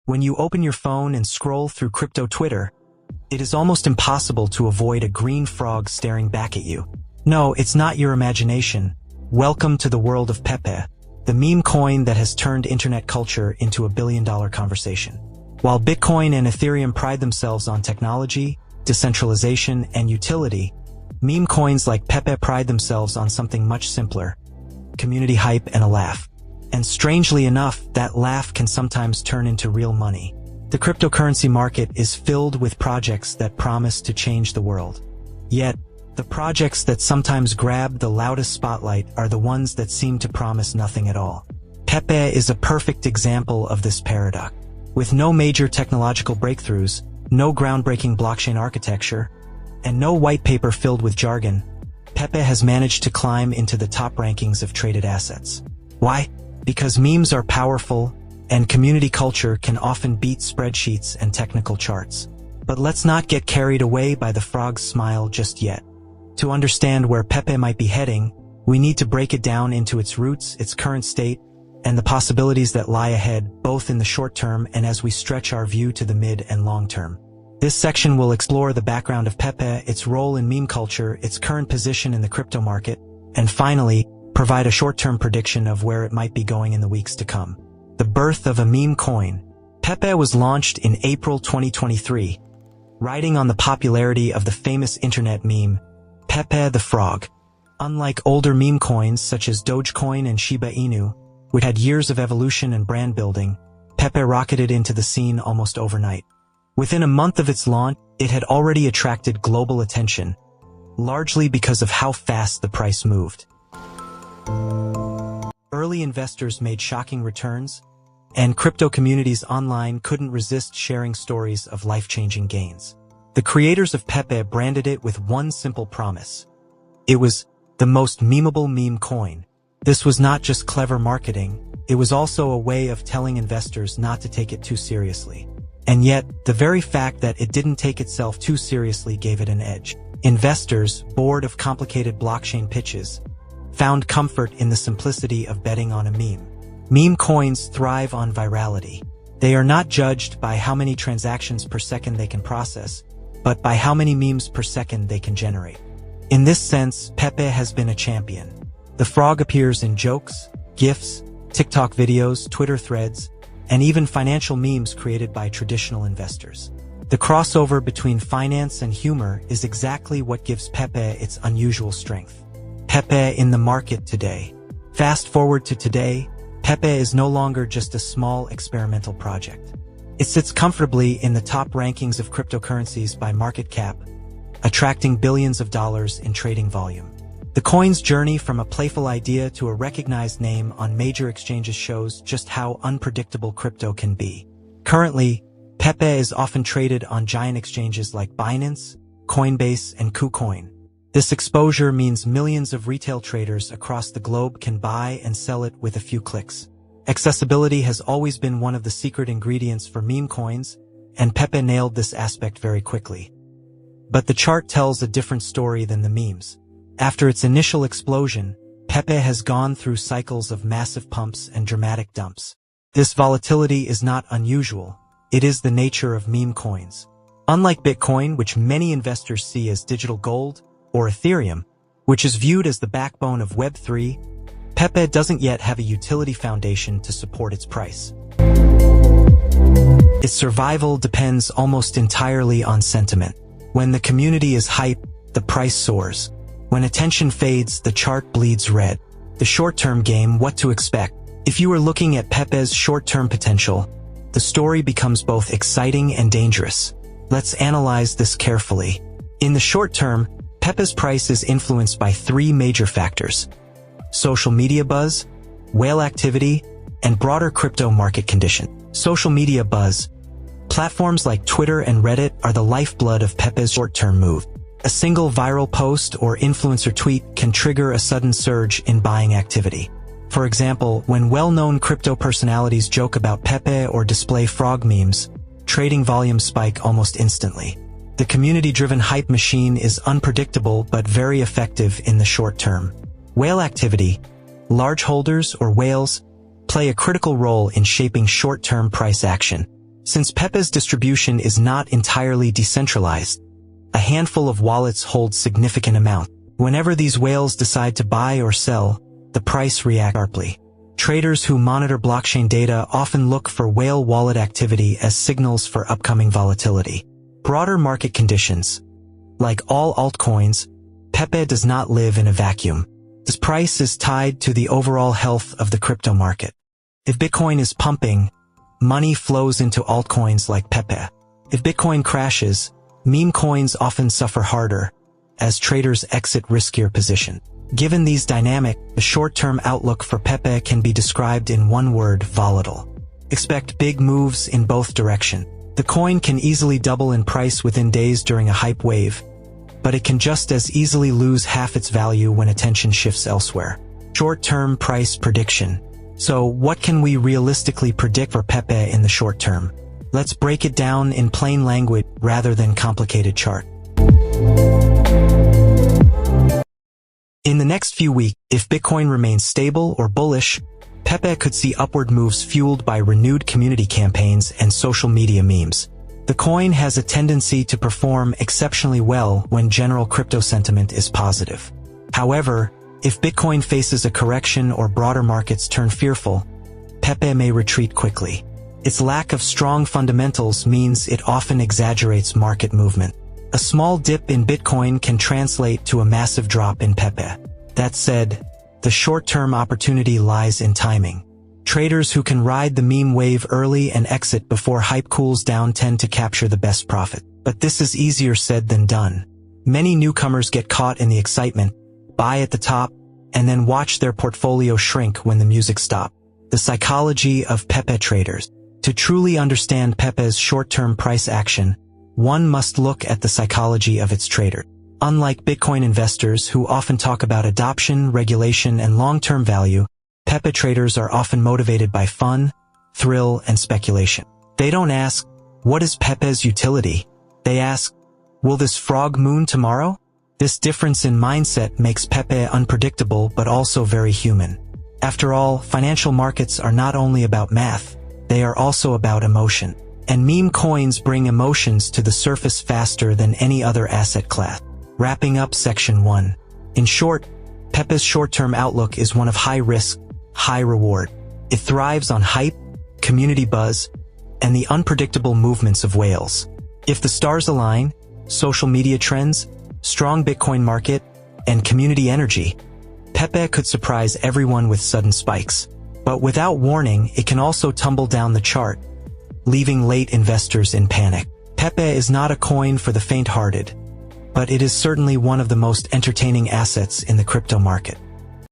When you open your phone and scroll through crypto Twitter, it is almost impossible to avoid a green frog staring back at you. No, it's not your imagination. Welcome to the world of Pepe, the meme coin that has turned internet culture into a billion-dollar conversation. While Bitcoin and Ethereum pride themselves on technology, decentralization, and utility, meme coins like Pepe pride themselves on something much simpler: community hype and a laugh. And strangely enough, that laugh can sometimes turn into real money. The cryptocurrency market is filled with projects that promise to change the world. Yet, the projects that sometimes grab the loudest spotlight are the ones that seem to promise nothing at all. Pepe is a perfect example of this paradox. With no major technological breakthroughs, no groundbreaking blockchain architecture, and no white paper filled with jargon, Pepe has managed to climb into the top rankings of traded assets. Why? Because memes are powerful, and community culture can often beat spreadsheets and technical charts. But let's not get carried away by the frog's smile just yet. To understand where Pepe might be heading, we need to break it down into its roots, its current state, and the possibilities that lie ahead, both in the short term and as we stretch our view to the mid and long term. This section will explore the background of Pepe, its role in meme culture, its current position in the crypto market, and finally, provide a short-term prediction of where it might be going in the weeks to come. The birth of a meme coin. Pepe was launched in April 2023, riding on the popularity of the famous internet meme, Pepe the Frog. Unlike older meme coins such as Dogecoin and Shiba INU, which had years of evolution and brand building, Pepe rocketed into the scene almost overnight. Within a month of its launch, it had already attracted global attention, largely because of how fast the price moved. Early investors made shocking returns, and crypto communities online couldn't resist sharing stories of life-changing gains. The creators of Pepe branded it with one simple promise. It was the most memeable meme coin. This was not just clever marketing, it was also a way of telling investors not to take it too seriously. And yet, the very fact that it didn't take itself too seriously gave it an edge. Investors, bored of complicated blockchain pitches, found comfort in the simplicity of betting on a meme. Meme coins thrive on virality. They are not judged by how many transactions per second they can process, but by how many memes per second they can generate. In this sense, Pepe has been a champion. The frog appears in jokes, GIFs, TikTok videos, Twitter threads, and even financial memes created by traditional investors. The crossover between finance and humor is exactly what gives Pepe its unusual strength. Pepe in the market today. Fast forward to today, Pepe is no longer just a small experimental project. It sits comfortably in the top rankings of cryptocurrencies by market cap, attracting billions of dollars in trading volume. The coin's journey from a playful idea to a recognized name on major exchanges shows just how unpredictable crypto can be. Currently, Pepe is often traded on giant exchanges like Binance, Coinbase, and KuCoin. This exposure means millions of retail traders across the globe can buy and sell it with a few clicks. Accessibility has always been one of the secret ingredients for meme coins, and Pepe nailed this aspect very quickly. But the chart tells a different story than the memes. After its initial explosion, Pepe has gone through cycles of massive pumps and dramatic dumps. This volatility is not unusual. It is the nature of meme coins. Unlike Bitcoin, which many investors see as digital gold, or Ethereum, which is viewed as the backbone of Web3, Pepe doesn't yet have a utility foundation to support its price. Its survival depends almost entirely on sentiment. When the community is hype, the price soars. When attention fades, the chart bleeds red. The short-term game, what to expect. If you are looking at Pepe's short-term potential, the story becomes both exciting and dangerous. Let's analyze this carefully. In the short term, Pepe's price is influenced by three major factors: social media buzz, whale activity, and broader crypto market conditions. Social media buzz. Platforms like Twitter and Reddit are the lifeblood of Pepe's short-term move. A single viral post or influencer tweet can trigger a sudden surge in buying activity. For example, when well-known crypto personalities joke about Pepe or display frog memes, trading volumes spike almost instantly. The community-driven hype machine is unpredictable but very effective in the short term. Whale activity. Large holders or whales play a critical role in shaping short-term price action. Since Pepe's distribution is not entirely decentralized, a handful of wallets hold significant amount. Whenever these whales decide to buy or sell, the price reacts sharply. Traders who monitor blockchain data often look for whale wallet activity as signals for upcoming volatility. Broader market conditions. Like all altcoins, Pepe does not live in a vacuum. Its price is tied to the overall health of the crypto market. If Bitcoin is pumping, money flows into altcoins like Pepe. If Bitcoin crashes, meme coins often suffer harder, as traders exit riskier positions. Given these dynamics, the short-term outlook for Pepe can be described in one word: volatile. Expect big moves in both directions. The coin can easily double in price within days during a hype wave, but it can just as easily lose half its value when attention shifts elsewhere. Short-term price prediction. So what can we realistically predict for Pepe in the short term? Let's break it down in plain language rather than complicated chart. In the next few weeks, if Bitcoin remains stable or bullish, Pepe could see upward moves fueled by renewed community campaigns and social media memes. The coin has a tendency to perform exceptionally well when general crypto sentiment is positive. However, if Bitcoin faces a correction or broader markets turn fearful, Pepe may retreat quickly. Its lack of strong fundamentals means it often exaggerates market movement. A small dip in Bitcoin can translate to a massive drop in Pepe. That said, the short-term opportunity lies in timing. Traders who can ride the meme wave early and exit before hype cools down tend to capture the best profit. But this is easier said than done. Many newcomers get caught in the excitement, buy at the top, and then watch their portfolio shrink when the music stops. The psychology of Pepe traders. To truly understand Pepe's short-term price action, one must look at the psychology of its trader. Unlike Bitcoin investors who often talk about adoption, regulation, and long-term value, Pepe traders are often motivated by fun, thrill, and speculation. They don't ask, what is Pepe's utility? They ask, will this frog moon tomorrow? This difference in mindset makes Pepe unpredictable but also very human. After all, financial markets are not only about math, they are also about emotion. And meme coins bring emotions to the surface faster than any other asset class. Wrapping up section 1. In short, Pepe's short-term outlook is one of high risk, high reward. It thrives on hype, community buzz, and the unpredictable movements of whales. If the stars align, social media trends, strong Bitcoin market, and community energy, Pepe could surprise everyone with sudden spikes. But without warning, it can also tumble down the chart, leaving late investors in panic. Pepe is not a coin for the faint-hearted, but it is certainly one of the most entertaining assets in the crypto market.